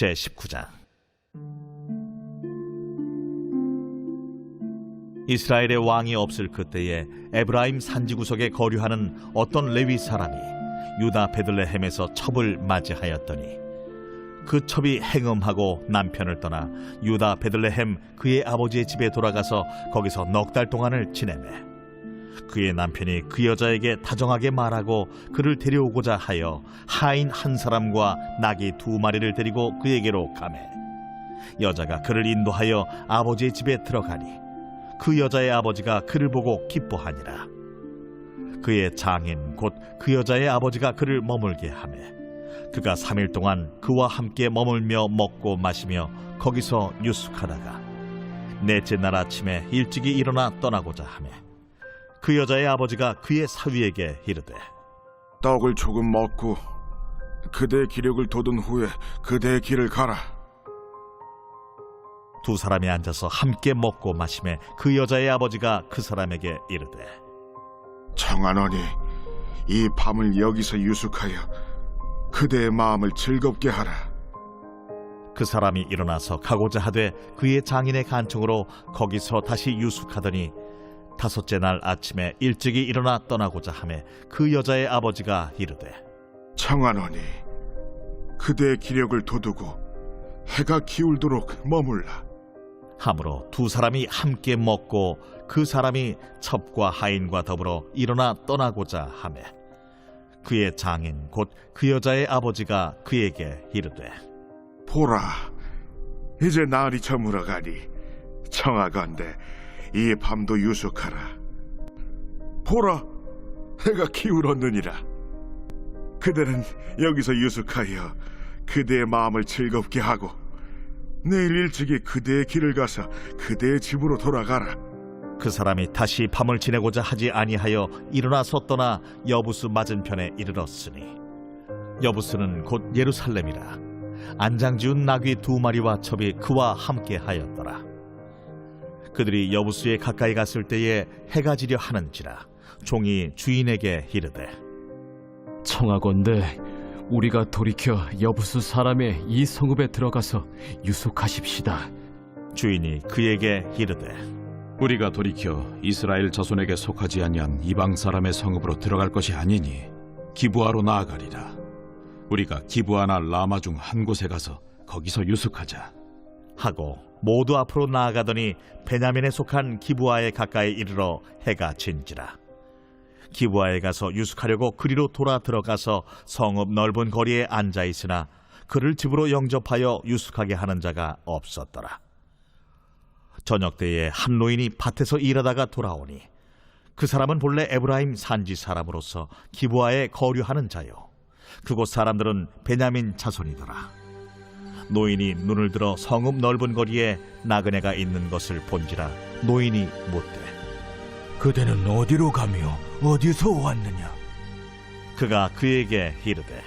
제19장. 이스라엘의 왕이 없을 그때에 에브라임 산지구석에 거류하는 어떤 레위 사람이 유다 베들레헴에서 첩을 맞이하였더니 그 첩이 행음하고 남편을 떠나 유다 베들레헴 그의 아버지의 집에 돌아가서 거기서 넉 달 동안을 지내매 그의 남편이 그 여자에게 다정하게 말하고 그를 데려오고자 하여 하인 한 사람과 나귀 2마리를 데리고 그에게로 가매 여자가 그를 인도하여 아버지의 집에 들어가니 그 여자의 아버지가 그를 보고 기뻐하니라. 그의 장인 곧 그 여자의 아버지가 그를 머물게 하매 그가 3일 동안 그와 함께 머물며 먹고 마시며 거기서 유숙하다가 넷째 날 아침에 일찍이 일어나 떠나고자 하매 그 여자의 아버지가 그의 사위에게 이르되 떡을 조금 먹고 그대의 기력을 돋은 후에 그대의 길을 가라. 두 사람이 앉아서 함께 먹고 마시매 그 여자의 아버지가 그 사람에게 이르되 청하노니 이 밤을 여기서 유숙하여 그대의 마음을 즐겁게 하라. 그 사람이 일어나서 가고자 하되 그의 장인의 간청으로 거기서 다시 유숙하더니 5째 날 아침에 일찍이 일어나 떠나고자 하매 그 여자의 아버지가 이르되 청하노니 그대의 기력을 돋우고 해가 기울도록 머물라. 하므로 두 사람이 함께 먹고 그 사람이 첩과 하인과 더불어 일어나 떠나고자 하매 그의 장인 곧 그 여자의 아버지가 그에게 이르되 보라, 이제 날이 저물어가니 청하건대 이 밤도 유숙하라. 보라, 해가 기울었느니라. 그대는 여기서 유숙하여 그대의 마음을 즐겁게 하고 내일 일찍이 그대의 길을 가서 그대의 집으로 돌아가라. 그 사람이 다시 밤을 지내고자 하지 아니하여 일어나서 떠나 여부스 맞은편에 이르렀으니 여부스는 곧 예루살렘이라. 안장지운 나귀 2마리와 첩이 그와 함께 하였더라. 그들이 여부스에 가까이 갔을 때에 해가 지려 하는지라 종이 주인에게 이르되 청하건대 우리가 돌이켜 여부수 사람의 이 성읍에 들어가서 유숙하십시다. 주인이 그에게 이르되 우리가 돌이켜 이스라엘 자손에게 속하지 아니한 이방 사람의 성읍으로 들어갈 것이 아니니 기브아로 나아가리라. 우리가 기브아나 라마 중 한 곳에 가서 거기서 유숙하자 하고 모두 앞으로 나아가더니 베냐민에 속한 기브아에 가까이 이르러 해가 진지라. 기브아에 가서 유숙하려고 그리로 돌아 들어가서 성읍 넓은 거리에 앉아 있으나 그를 집으로 영접하여 유숙하게 하는 자가 없었더라. 저녁 때에 한 노인이 밭에서 일하다가 돌아오니 그 사람은 본래 에브라임 산지 사람으로서 기브아에 거류하는 자요 그곳 사람들은 베냐민 자손이더라. 노인이 눈을 들어 성읍 넓은 거리에 나그네가 있는 것을 본지라 노인이 묻되 그대는 어디로 가며 어디서 왔느냐? 그가 그에게 이르되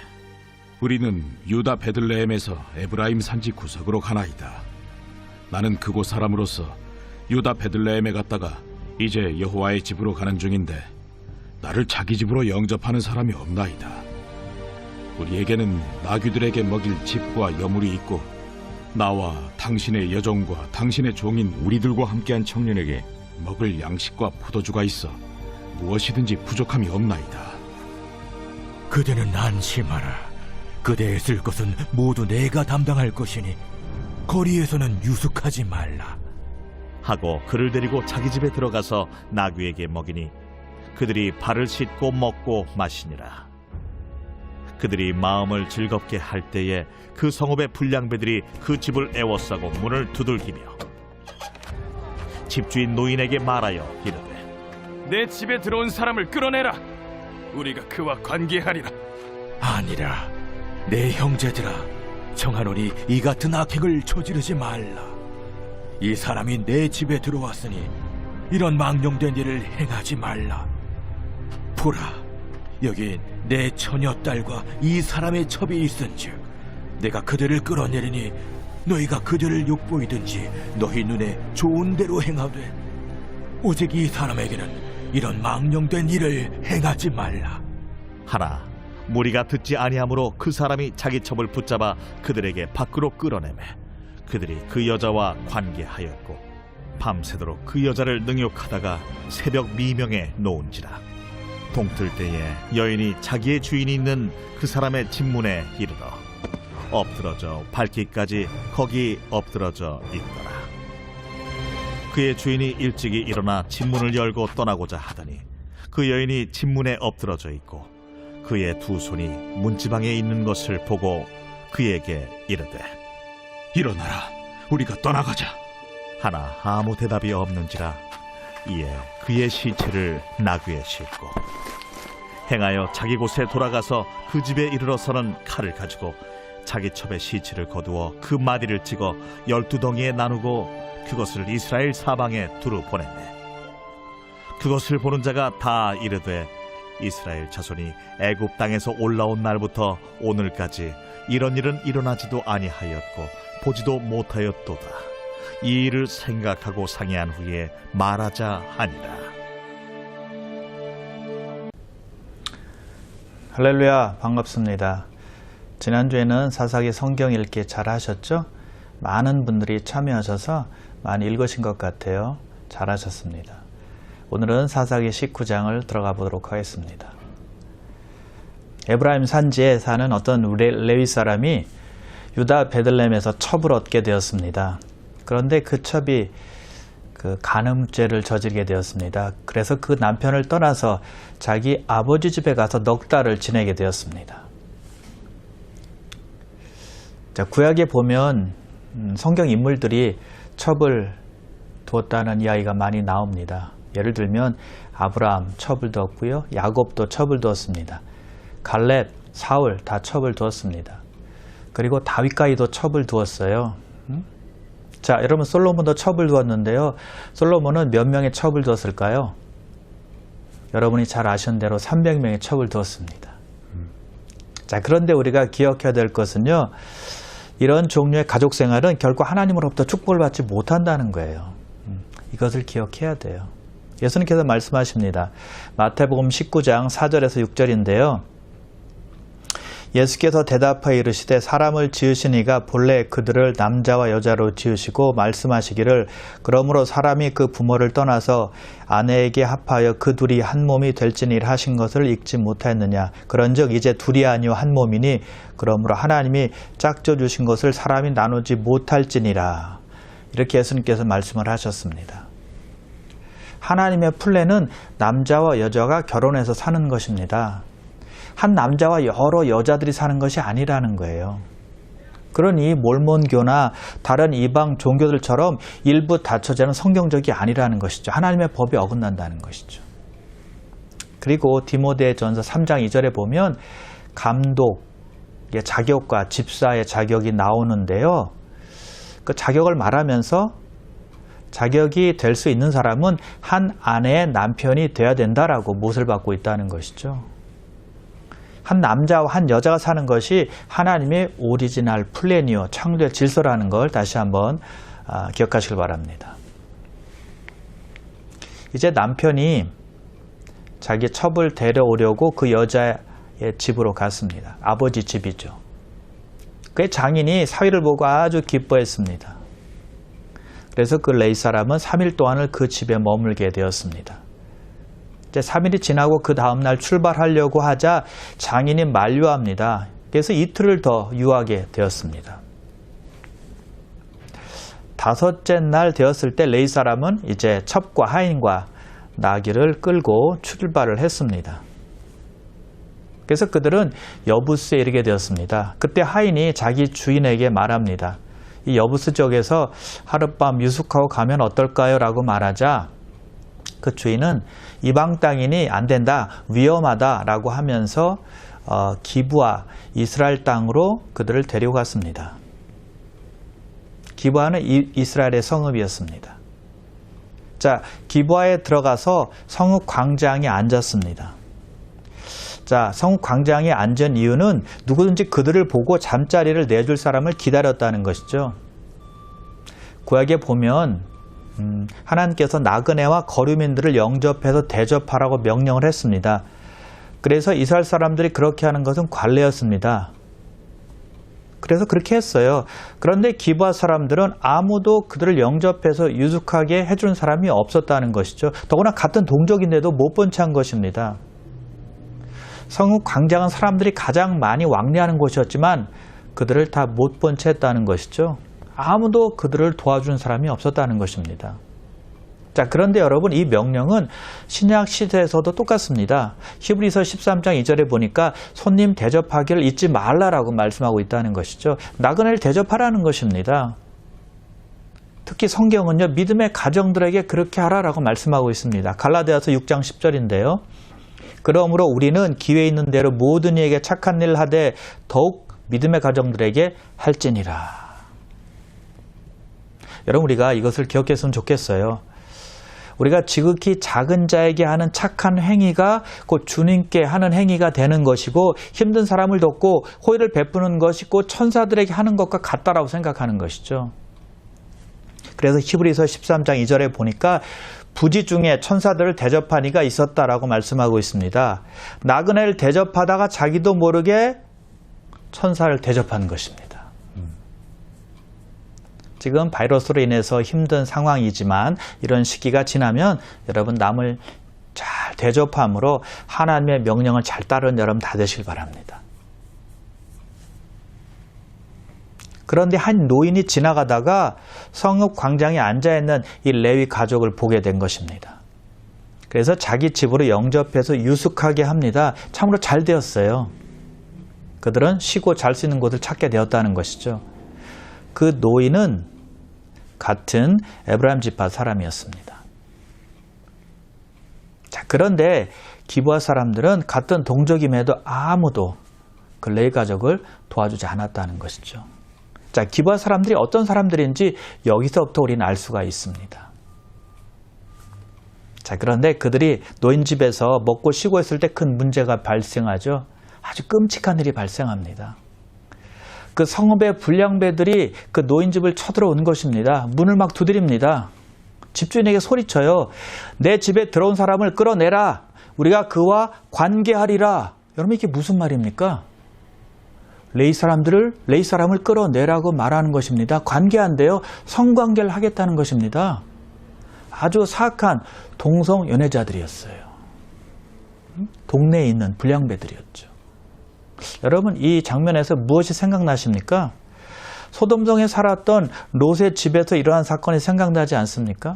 우리는 유다 베들레헴에서 에브라임 산지 구석으로 가나이다. 나는 그곳 사람으로서 유다 베들레헴에 갔다가 이제 여호와의 집으로 가는 중인데 나를 자기 집으로 영접하는 사람이 없나이다. 우리에게는 나귀들에게 먹일 집과 여물이 있고 나와 당신의 여종과 당신의 종인 우리들과 함께한 청년에게 먹을 양식과 포도주가 있어 무엇이든지 부족함이 없나이다. 그대는 안심하라. 그대의 쓸 것은 모두 내가 담당할 것이니 거리에서는 유숙하지 말라. 하고 그를 데리고 자기 집에 들어가서 나귀에게 먹이니 그들이 발을 씻고 먹고 마시니라. 그들이 마음을 즐겁게 할 때에 그 성읍의 불량배들이 그 집을 애워싸고 문을 두들기며 집주인 노인에게 말하여 이르되 내 집에 들어온 사람을 끌어내라. 우리가 그와 관계하리라. 아니라 내 형제들아, 청하노니 이 같은 악행을 저지르지 말라. 이 사람이 내 집에 들어왔으니 이런 망령된 일을 행하지 말라. 보라, 여기 내 처녀딸과 이 사람의 첩이 있은즉 내가 그들을 끌어내리니 너희가 그들을 욕보이든지 너희 눈에 좋은 대로 행하되 오직 이 사람에게는 이런 망령된 일을 행하지 말라. 하나 무리가 듣지 아니하므로 그 사람이 자기 첩을 붙잡아 그들에게 밖으로 끌어내매 그들이 그 여자와 관계하였고 밤새도록 그 여자를 능욕하다가 새벽 미명에 놓은지라. 동틀 때에 여인이 자기의 주인이 있는 그 사람의 집문에 이르러 엎드러져 밟기까지 거기 엎드러져 있더라. 그의 주인이 일찍이 일어나 집문을 열고 떠나고자 하더니 그 여인이 집문에 엎드러져 있고 그의 두 손이 문지방에 있는 것을 보고 그에게 이르되 일어나라, 우리가 떠나가자. 하나 아무 대답이 없는지라. 이에 그의 시체를 나귀에 싣고 행하여 자기 곳에 돌아가서 그 집에 이르러서는 칼을 가지고 자기 첩의 시체를 거두어 그 마디를 찍어 12덩이에 나누고 그것을 이스라엘 사방에 두루 보냈네. 그것을 보는 자가 다 이르되 이스라엘 자손이 애굽 땅에서 올라온 날부터 오늘까지 이런 일은 일어나지도 아니하였고 보지도 못하였도다. 이 일을 생각하고 상의한 후에 말하자 하니라. 할렐루야, 반갑습니다. 지난주에는 사사기 성경 읽기 잘 하셨죠? 많은 분들이 참여하셔서 많이 읽으신 것 같아요. 잘 하셨습니다. 오늘은 사사기 19장을 들어가 보도록 하겠습니다. 에브라임 산지에 사는 어떤 레위 사람이 유다 베들레헴에서 첩을 얻게 되었습니다. 그런데 그 첩이 간음죄를 저지르게 되었습니다. 그래서 그 남편을 떠나서 자기 아버지 집에 가서 넉 달을 지내게 되었습니다. 자, 구약에 보면 성경 인물들이 첩을 두었다는 이야기가 많이 나옵니다. 예를 들면 아브라함 첩을 두었고요. 야곱도 첩을 두었습니다. 갈렙, 사울 다 첩을 두었습니다. 그리고 다윗까지도 첩을 두었어요. 자, 여러분 솔로몬도 첩을 두었는데요. 솔로몬은 몇 명의 첩을 두었을까요? 여러분이 잘 아시는 대로 300명의 첩을 두었습니다. 자, 그런데 우리가 기억해야 될 것은요. 이런 종류의 가족 생활은 결코 하나님으로부터 축복을 받지 못한다는 거예요. 이것을 기억해야 돼요. 예수님께서 말씀하십니다. 마태복음 19장 4절에서 6절인데요. 예수께서 대답하여 이르시되 사람을 지으신 이가 본래 그들을 남자와 여자로 지으시고 말씀하시기를 그러므로 사람이 그 부모를 떠나서 아내에게 합하여 그 둘이 한 몸이 될지니라 하신 것을 읽지 못하였느냐. 그런즉 이제 둘이 아니요 한 몸이니 그러므로 하나님이 짝져 주신 것을 사람이 나누지 못할지니라. 이렇게 예수님께서 말씀을 하셨습니다. 하나님의 플랜은 남자와 여자가 결혼해서 사는 것입니다. 한 남자와 여러 여자들이 사는 것이 아니라는 거예요. 그러니 몰몬교나 다른 이방 종교들처럼 일부 다처제는 성경적이 아니라는 것이죠. 하나님의 법에 어긋난다는 것이죠. 그리고 디모데전서 3장 2절에 보면 감독의 자격과 집사의 자격이 나오는데요. 그 자격을 말하면서 자격이 될 수 있는 사람은 한 아내의 남편이 돼야 된다라고 못을 받고 있다는 것이죠. 한 남자와 한 여자가 사는 것이 하나님의 오리지널 플랜이요 창조의 질서라는 걸 다시 한번 기억하시길 바랍니다. 이제 남편이 자기 첩을 데려오려고 그 여자의 집으로 갔습니다. 아버지 집이죠. 그의 장인이 사위를 보고 아주 기뻐했습니다. 그래서 그 레위 사람은 3일 동안을 그 집에 머물게 되었습니다. 이제 3일이 지나고 그 다음날 출발하려고 하자 장인이 만류합니다. 그래서 이틀을 더 유하게 되었습니다. 5째 날 되었을 때 레위 사람은 이제 첩과 하인과 나귀를 끌고 출발을 했습니다. 그래서 그들은 여부스에 이르게 되었습니다. 그때 하인이 자기 주인에게 말합니다. 이 여부스 쪽에서 하룻밤 유숙하고 가면 어떨까요? 라고 말하자 그 주인은 이방 땅이니 안 된다, 위험하다 라고 하면서 기브아 이스라엘 땅으로 그들을 데려갔습니다. 기브아는 이스라엘의 성읍이었습니다. 자, 기브아에 들어가서 성읍 광장에 앉았습니다. 자, 성읍 광장에 앉은 이유는 누구든지 그들을 보고 잠자리를 내줄 사람을 기다렸다는 것이죠. 구약에 보면 하나님께서 나그네와 거류민들을 영접해서 대접하라고 명령을 했습니다. 그래서 이스라엘 사람들이 그렇게 하는 것은 관례였습니다. 그래서 그렇게 했어요. 그런데 기브아 사람들은 아무도 그들을 영접해서 유숙하게 해준 사람이 없었다는 것이죠. 더구나 같은 동족인데도 못 본 채 한 것입니다. 성읍 광장은 사람들이 가장 많이 왕래하는 곳이었지만 그들을 다 못 본 채 했다는 것이죠. 아무도 그들을 도와준 사람이 없었다는 것입니다. 자, 그런데 여러분, 이 명령은 신약 시대에서도 똑같습니다. 히브리서 13장 2절에 보니까 손님 대접하기를 잊지 말라라고 말씀하고 있다는 것이죠. 나그네를 대접하라는 것입니다. 특히 성경은요, 믿음의 가정들에게 그렇게 하라라고 말씀하고 있습니다. 갈라디아서 6장 10절인데요. 그러므로 우리는 기회 있는 대로 모든 이에게 착한 일을 하되 더욱 믿음의 가정들에게 할지니라. 여러분, 우리가 이것을 기억했으면 좋겠어요. 우리가 지극히 작은 자에게 하는 착한 행위가 곧 주님께 하는 행위가 되는 것이고, 힘든 사람을 돕고 호의를 베푸는 것이 곧 천사들에게 하는 것과 같다라고 생각하는 것이죠. 그래서 히브리서 13장 2절에 보니까 부지 중에 천사들을 대접한 이가 있었다라고 말씀하고 있습니다. 나그네를 대접하다가 자기도 모르게 천사를 대접하는 것입니다. 지금 바이러스로 인해서 힘든 상황이지만 이런 시기가 지나면 여러분 남을 잘 대접함으로 하나님의 명령을 잘 따르는 여러분 다 되시길 바랍니다. 그런데 한 노인이 지나가다가 성읍 광장에 앉아있는 이 레위 가족을 보게 된 것입니다. 그래서 자기 집으로 영접해서 유숙하게 합니다. 참으로 잘 되었어요. 그들은 쉬고 잘 수 있는 곳을 찾게 되었다는 것이죠. 그 노인은 같은 에브라임 지파 사람이었습니다. 자, 그런데 기브아 사람들은 같은 동족임에도 아무도 그 레위 가족을 도와주지 않았다는 것이죠. 자, 기브아 사람들이 어떤 사람들인지 여기서부터 우리는 알 수가 있습니다. 자, 그런데 그들이 노인 집에서 먹고 쉬고 있을 때 큰 문제가 발생하죠. 아주 끔찍한 일이 발생합니다. 그 성읍의 불량배들이 그 노인 집을 쳐들어온 것입니다. 문을 막 두드립니다. 집주인에게 소리쳐요. 내 집에 들어온 사람을 끌어내라. 우리가 그와 관계하리라. 여러분, 이게 무슨 말입니까? 레위 사람을 끌어내라고 말하는 것입니다. 관계한데요, 성관계를 하겠다는 것입니다. 아주 사악한 동성 연애자들이었어요. 동네에 있는 불량배들이었죠. 여러분, 이 장면에서 무엇이 생각나십니까? 소돔성에 살았던 롯의 집에서 일어난 사건이 생각나지 않습니까?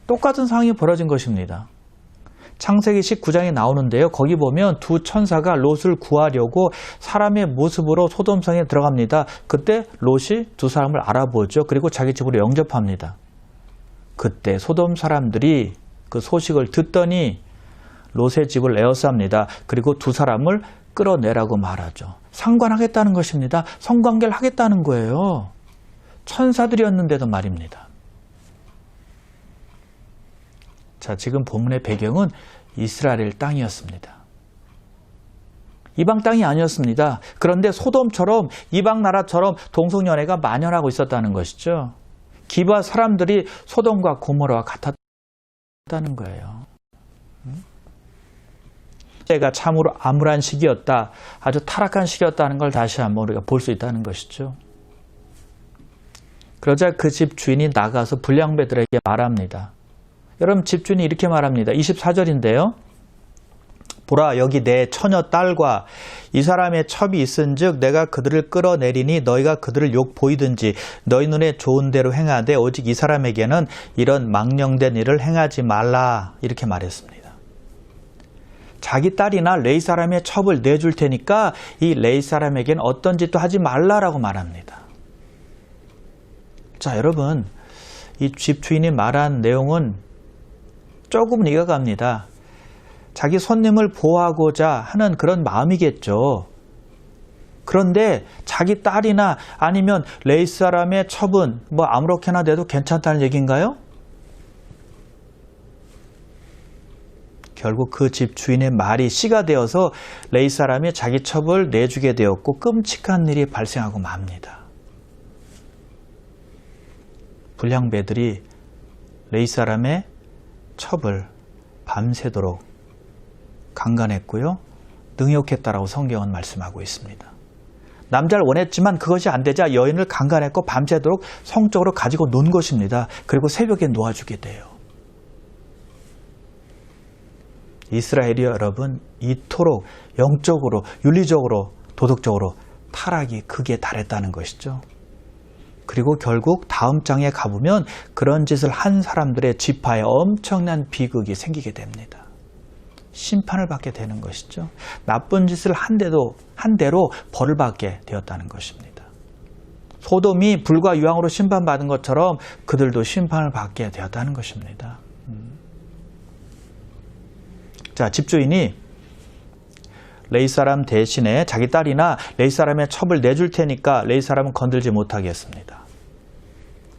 똑같은 상황이 벌어진 것입니다. 창세기 19장에 나오는데요. 거기 보면 두 천사가 롯을 구하려고 사람의 모습으로 소돔성에 들어갑니다. 그때 롯이 두 사람을 알아보죠. 그리고 자기 집으로 영접합니다. 그때 소돔 사람들이 그 소식을 듣더니 롯의 집을 에워쌉니다. 그리고 두 사람을 끌어내라고 말하죠. 상관하겠다는 것입니다. 성관계를 하겠다는 거예요. 천사들이었는데도 말입니다. 자, 지금 본문의 배경은 이스라엘 땅이었습니다. 이방 땅이 아니었습니다. 그런데 소돔처럼 이방 나라처럼 동성연애가 만연하고 있었다는 것이죠. 기브아 사람들이 소돔과 고모라와 같았다는 거예요. 때가 참으로 암울한 시기였다, 아주 타락한 시기였다는 걸 다시 한번 우리가 볼 수 있다는 것이죠. 그러자 그 집 주인이 나가서 불량배들에게 말합니다. 여러분, 집주인이 이렇게 말합니다. 24절인데요. 보라, 여기 내 처녀 딸과 이 사람의 첩이 있은즉 내가 그들을 끌어내리니 너희가 그들을 욕 보이든지 너희 눈에 좋은 대로 행하되 오직 이 사람에게는 이런 망령된 일을 행하지 말라, 이렇게 말했습니다. 자기 딸이나 레위 사람의 첩을 내줄 테니까 이 레위 사람에게는 어떤 짓도 하지 말라라고 말합니다. 자, 여러분, 이 집주인이 말한 내용은 조금은 이해가 갑니다. 자기 손님을 보호하고자 하는 그런 마음이겠죠. 그런데 자기 딸이나 아니면 레위 사람의 첩은 뭐 아무렇게나 돼도 괜찮다는 얘기인가요? 결국 그 집 주인의 말이 씨가 되어서 레위 사람이 자기 첩을 내주게 되었고 끔찍한 일이 발생하고 맙니다. 불량배들이 레위 사람의 첩을 밤새도록 강간했고요. 능욕했다라고 성경은 말씀하고 있습니다. 남자를 원했지만 그것이 안 되자 여인을 강간했고 밤새도록 성적으로 가지고 논 것입니다. 그리고 새벽에 놓아주게 돼요. 이스라엘이 여러분 이토록 영적으로, 윤리적으로, 도덕적으로 타락이 극에 달했다는 것이죠. 그리고 결국 다음 장에 가보면 그런 짓을 한 사람들의 지파에 엄청난 비극이 생기게 됩니다. 심판을 받게 되는 것이죠. 나쁜 짓을 한 대로 벌을 받게 되었다는 것입니다. 소돔이 불과 유황으로 심판받은 것처럼 그들도 심판을 받게 되었다는 것입니다. 자, 집주인이 레위 사람 대신에 자기 딸이나 레위 사람의 첩을 내줄 테니까 레위 사람은 건들지 못하게 했습니다.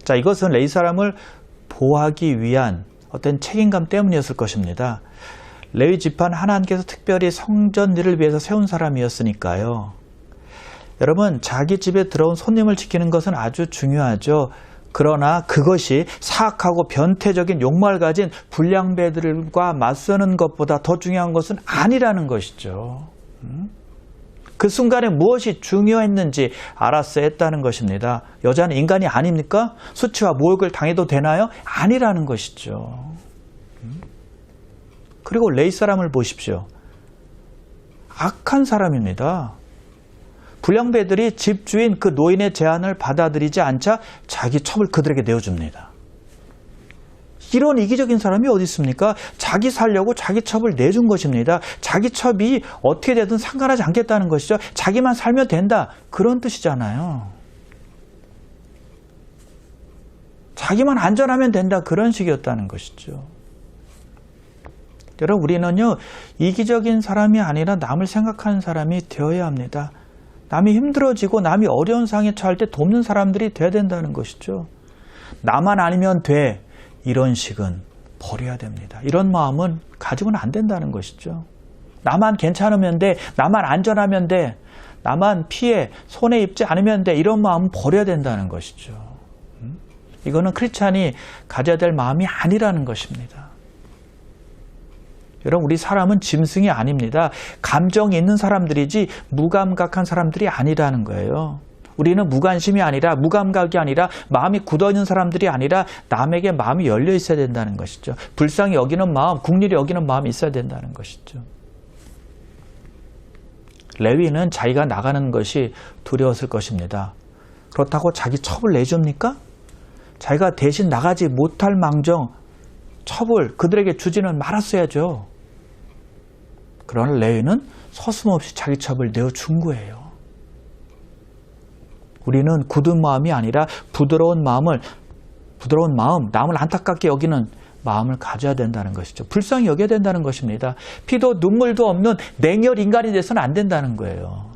자, 이것은 레위 사람을 보호하기 위한 어떤 책임감 때문이었을 것입니다. 레위 지파는 하나님께서 특별히 성전 일을 위해서 세운 사람이었으니까요. 여러분, 자기 집에 들어온 손님을 지키는 것은 아주 중요하죠. 그러나 그것이 사악하고 변태적인 욕망을 가진 불량배들과 맞서는 것보다 더 중요한 것은 아니라는 것이죠. 그 순간에 무엇이 중요했는지 알았어야 했다는 것입니다. 여자는 인간이 아닙니까? 수치와 모욕을 당해도 되나요? 아니라는 것이죠. 그리고 레위 사람을 보십시오. 악한 사람입니다. 불량배들이 집주인 그 노인의 제안을 받아들이지 않자 자기 첩을 그들에게 내어줍니다. 이런 이기적인 사람이 어디 있습니까? 자기 살려고 자기 첩을 내준 것입니다. 자기 첩이 어떻게 되든 상관하지 않겠다는 것이죠. 자기만 살면 된다. 그런 뜻이잖아요. 자기만 안전하면 된다. 그런 식이었다는 것이죠. 여러분, 우리는요, 이기적인 사람이 아니라 남을 생각하는 사람이 되어야 합니다. 남이 힘들어지고 남이 어려운 상황에 처할 때 돕는 사람들이 돼야 된다는 것이죠. 나만 아니면 돼. 이런 식은 버려야 됩니다. 이런 마음은 가지고는 안 된다는 것이죠. 나만 괜찮으면 돼. 나만 안전하면 돼. 나만 피해, 손해 입지 않으면 돼. 이런 마음은 버려야 된다는 것이죠. 이거는 크리스찬이 가져야 될 마음이 아니라는 것입니다. 여러분, 우리 사람은 짐승이 아닙니다. 감정이 있는 사람들이지 무감각한 사람들이 아니라는 거예요. 우리는 무관심이 아니라, 무감각이 아니라, 마음이 굳어있는 사람들이 아니라 남에게 마음이 열려 있어야 된다는 것이죠. 불쌍히 여기는 마음, 국률이 여기는 마음이 있어야 된다는 것이죠. 레위는 자기가 나가는 것이 두려웠을 것입니다. 그렇다고 자기 첩을 내줍니까? 자기가 대신 나가지 못할 망정 첩을 그들에게 주지는 말았어야죠. 그러나 레위는 서슴없이 자기 첩을 내어준 거예요. 우리는 굳은 마음이 아니라 부드러운 마음, 남을 안타깝게 여기는 마음을 가져야 된다는 것이죠. 불쌍히 여겨야 된다는 것입니다. 피도 눈물도 없는 냉혈 인간이 돼서는 안 된다는 거예요.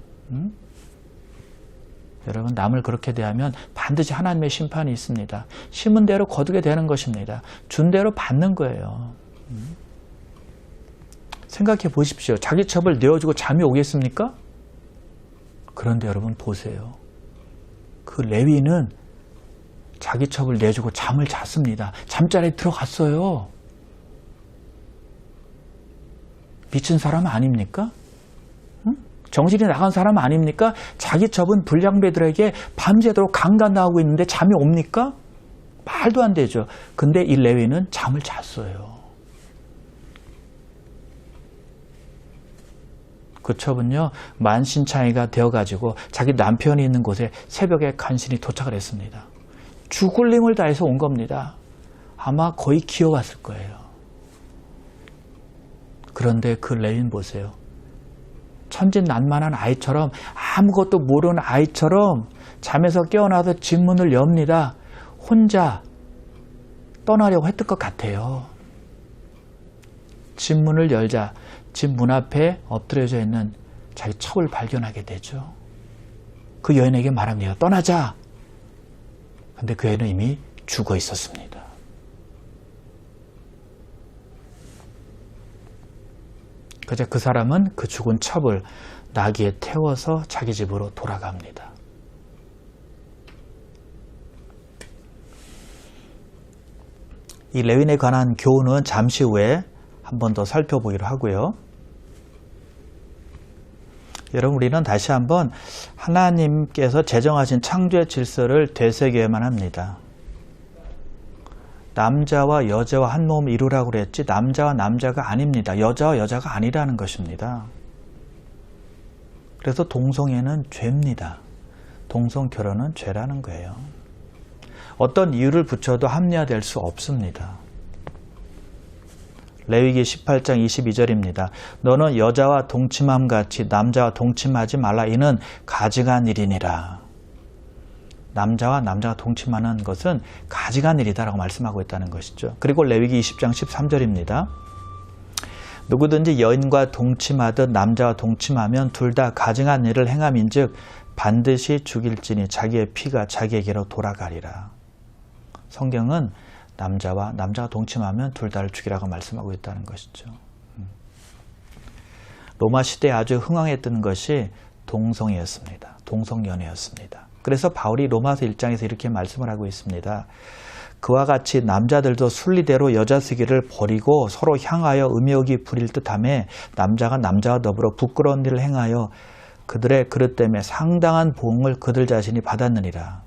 여러분, 남을 그렇게 대하면 반드시 하나님의 심판이 있습니다. 심은 대로 거두게 되는 것입니다. 준 대로 받는 거예요. 생각해 보십시오. 자기 첩을 내어주고 잠이 오겠습니까? 그런데 여러분 보세요. 그 레위는 자기 첩을 내주고 잠을 잤습니다. 잠자리에 들어갔어요. 미친 사람 아닙니까? 정신이 나간 사람 아닙니까? 자기 첩은 불량배들에게 밤새도록 강간당하고 있는데 잠이 옵니까? 말도 안 되죠. 근데 이 레위는 잠을 잤어요. 그 첩은요, 만신창이가 되어가지고 자기 남편이 있는 곳에 새벽에 간신히 도착을 했습니다. 죽을 힘을 다해서 온 겁니다. 아마 거의 기어왔을 거예요. 그런데 그 레위는 보세요. 천진난만한 아이처럼, 아무것도 모르는 아이처럼 잠에서 깨어나서 집 문을 엽니다. 혼자 떠나려고 했던 것 같아요. 집 문을 열자 집 문 앞에 엎드려져 있는 자기 첩을 발견하게 되죠. 그 여인에게 말합니다. 떠나자. 근데 그 여인은 이미 죽어 있었습니다. 그래서 그 사람은 그 죽은 첩을 나귀에 태워서 자기 집으로 돌아갑니다. 이 레위인에 관한 교훈은 잠시 후에 한 번 더 살펴보기로 하고요. 여러분, 우리는 다시 한번 하나님께서 제정하신 창조의 질서를 되새겨야만 합니다. 남자와 여자와 한 몸을 이루라고 그랬지 남자와 남자가 아닙니다. 여자와 여자가 아니라는 것입니다. 그래서 동성애는 죄입니다. 동성결혼은 죄라는 거예요. 어떤 이유를 붙여도 합리화될 수 없습니다. 레위기 18장 22절입니다. 너는 여자와 동침함같이 남자와 동침하지 말라. 이는 가증한 일이니라. 남자와 남자가 동침하는 것은 가증한 일이다라고 말씀하고 있다는 것이죠. 그리고 레위기 20장 13절입니다. 누구든지 여인과 동침하듯 남자와 동침하면 둘 다 가증한 일을 행함인즉 반드시 죽일지니 자기의 피가 자기에게로 돌아가리라. 성경은 남자와 남자가 동침하면 둘 다를 죽이라고 말씀하고 있다는 것이죠. 로마 시대에 아주 흥황했던 것이 동성애였습니다. 동성연애였습니다. 그래서 바울이 로마서 1장에서 이렇게 말씀을 하고 있습니다. 그와 같이 남자들도 순리대로 여자 쓰기를 버리고 서로 향하여 음욕이 부릴 듯하며 남자가 남자와 더불어 부끄러운 일을 행하여 그들의 그릇 때문에 상당한 보응을 그들 자신이 받았느니라.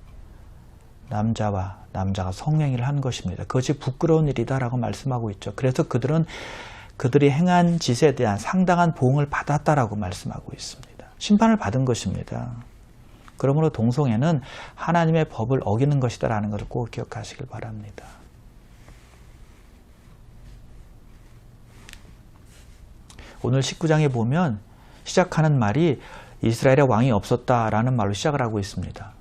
남자와 남자가 성행위를 한 것입니다. 그것이 부끄러운 일이다라고 말씀하고 있죠. 그래서 그들이 행한 짓에 대한 상당한 보응을 받았다라고 말씀하고 있습니다. 심판을 받은 것입니다. 그러므로 동성애는 하나님의 법을 어기는 것이다라는 것을 꼭 기억하시길 바랍니다. 오늘 19장에 보면 시작하는 말이 이스라엘에 왕이 없었다라는 말로 시작을 하고 있습니다.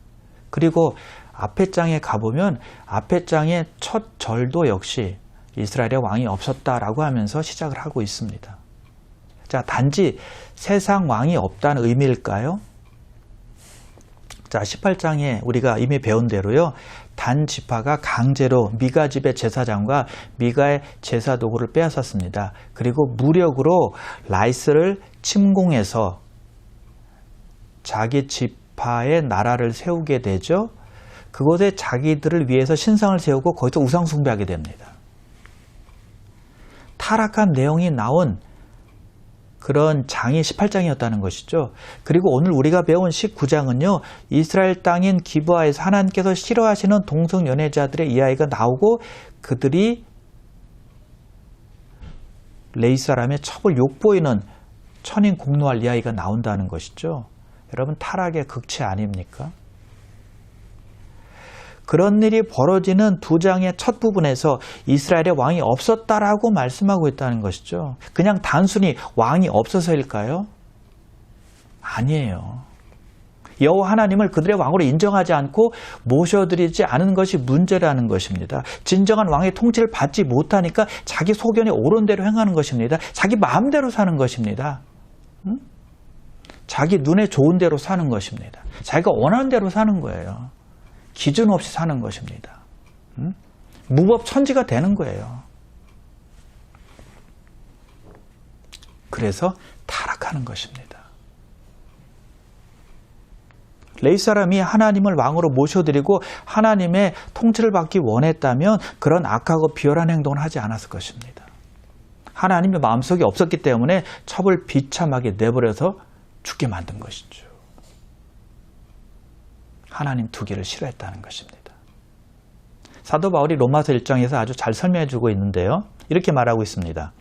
그리고 앞에 장에 가보면 앞에 장의 첫 절도 역시 이스라엘에 왕이 없었다라고 하면서 시작을 하고 있습니다. 자, 단지 세상 왕이 없다는 의미일까요? 자, 18장에 우리가 이미 배운 대로요. 단 지파가 강제로 미가 집의 제사장과 미가의 제사 도구를 빼앗았습니다. 그리고 무력으로 라이스를 침공해서 자기 지파의 나라를 세우게 되죠. 그곳에 자기들을 위해서 신상을 세우고 거기서 우상 숭배하게 됩니다. 타락한 내용이 나온 그런 장이 18장이었다는 것이죠. 그리고 오늘 우리가 배운 19장은요. 이스라엘 땅인 기브아에서 하나님께서 싫어하시는 동성연애자들의 이야기가 나오고 그들이 레위 사람의 첩을 욕보이는 천인 공노할 이야기가 나온다는 것이죠. 여러분, 타락의 극치 아닙니까? 그런 일이 벌어지는 두 장의 첫 부분에서 이스라엘에 왕이 없었다라고 말씀하고 있다는 것이죠. 그냥 단순히 왕이 없어서일까요? 아니에요. 여호와 하나님을 그들의 왕으로 인정하지 않고 모셔드리지 않은 것이 문제라는 것입니다. 진정한 왕의 통치를 받지 못하니까 자기 소견에 옳은 대로 행하는 것입니다. 자기 마음대로 사는 것입니다. 자기 눈에 좋은 대로 사는 것입니다. 자기가 원하는 대로 사는 거예요. 기준 없이 사는 것입니다. 무법천지가 되는 거예요. 그래서 타락하는 것입니다. 레위 사람이 하나님을 왕으로 모셔드리고 하나님의 통치를 받기 원했다면 그런 악하고 비열한 행동을 하지 않았을 것입니다. 하나님의 마음속에 없었기 때문에 첩을 비참하게 내버려서 죽게 만든 것이죠. 하나님 두기를 싫어했다는 것입니다. 사도 바울이 로마서 1장에서 아주 잘 설명해 주고 있는데요. 이렇게 말하고 있습니다.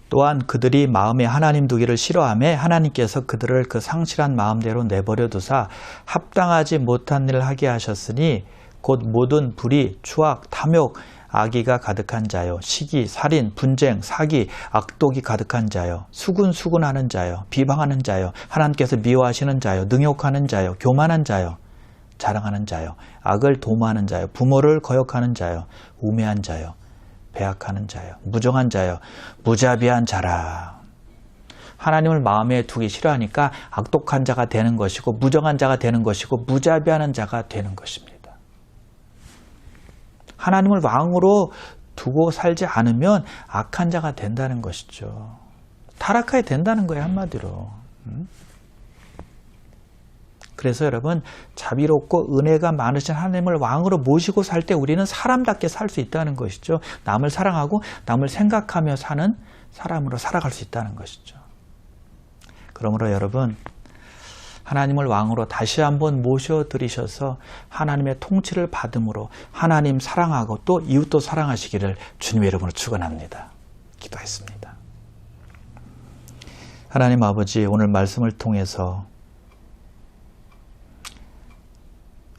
또한 그들이 마음에 하나님 두기를 싫어하며 하나님께서 그들을 그 상실한 마음대로 내버려 두사 합당하지 못한 일을 하게 하셨으니 곧 모든 불의, 추악, 탐욕, 악의가 가득한 자요, 시기, 살인, 분쟁, 사기, 악독이 가득한 자요, 수군수군하는 자요, 비방하는 자요, 하나님께서 미워하시는 자요, 능욕하는 자요, 교만한 자요, 자랑하는 자요, 악을 도모하는 자요, 부모를 거역하는 자요, 우매한 자요, 배악하는 자요, 무정한 자요, 무자비한 자라. 하나님을 마음에 두기 싫어하니까 악독한 자가 되는 것이고 무정한 자가 되는 것이고 무자비하는 자가 되는 것입니다. 하나님을 왕으로 두고 살지 않으면 악한 자가 된다는 것이죠. 타락하게 된다는 거예요, 한마디로. 그래서 여러분, 자비롭고 은혜가 많으신 하나님을 왕으로 모시고 살 때 우리는 사람답게 살 수 있다는 것이죠. 남을 사랑하고 남을 생각하며 사는 사람으로 살아갈 수 있다는 것이죠. 그러므로 여러분, 하나님을 왕으로 다시 한번 모셔드리셔서 하나님의 통치를 받음으로 하나님 사랑하고 또 이웃도 사랑하시기를 주님의 이름으로 축원합니다. 기도했습니다. 하나님 아버지, 오늘 말씀을 통해서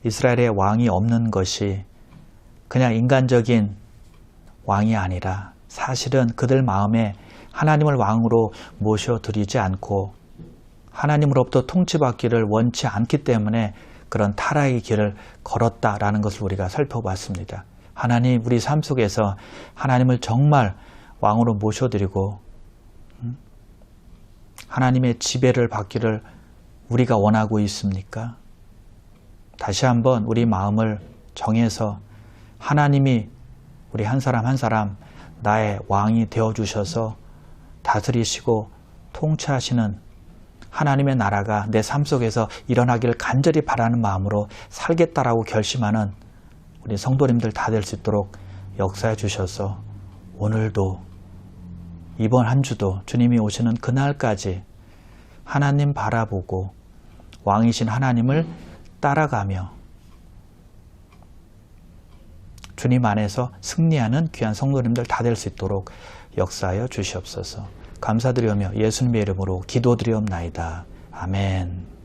이스라엘의 왕이 없는 것이 그냥 인간적인 왕이 아니라 사실은 그들 마음에 하나님을 왕으로 모셔드리지 않고 하나님으로부터 통치받기를 원치 않기 때문에 그런 타락의 길을 걸었다라는 것을 우리가 살펴봤습니다. 하나님, 우리 삶 속에서 하나님을 정말 왕으로 모셔드리고 하나님의 지배를 받기를 우리가 원하고 있습니까? 다시 한번 우리 마음을 정해서 하나님이 우리 한 사람 한 사람 나의 왕이 되어주셔서 다스리시고 통치하시는 하나님의 나라가 내 삶 속에서 일어나기를 간절히 바라는 마음으로 살겠다라고 결심하는 우리 성도님들 다 될 수 있도록 역사해 주셔서 오늘도 이번 한 주도 주님이 오시는 그날까지 하나님 바라보고 왕이신 하나님을 따라가며 주님 안에서 승리하는 귀한 성도님들 다 될 수 있도록 역사하여 주시옵소서. 감사드리며 예수님의 이름으로 기도드리옵나이다. 아멘.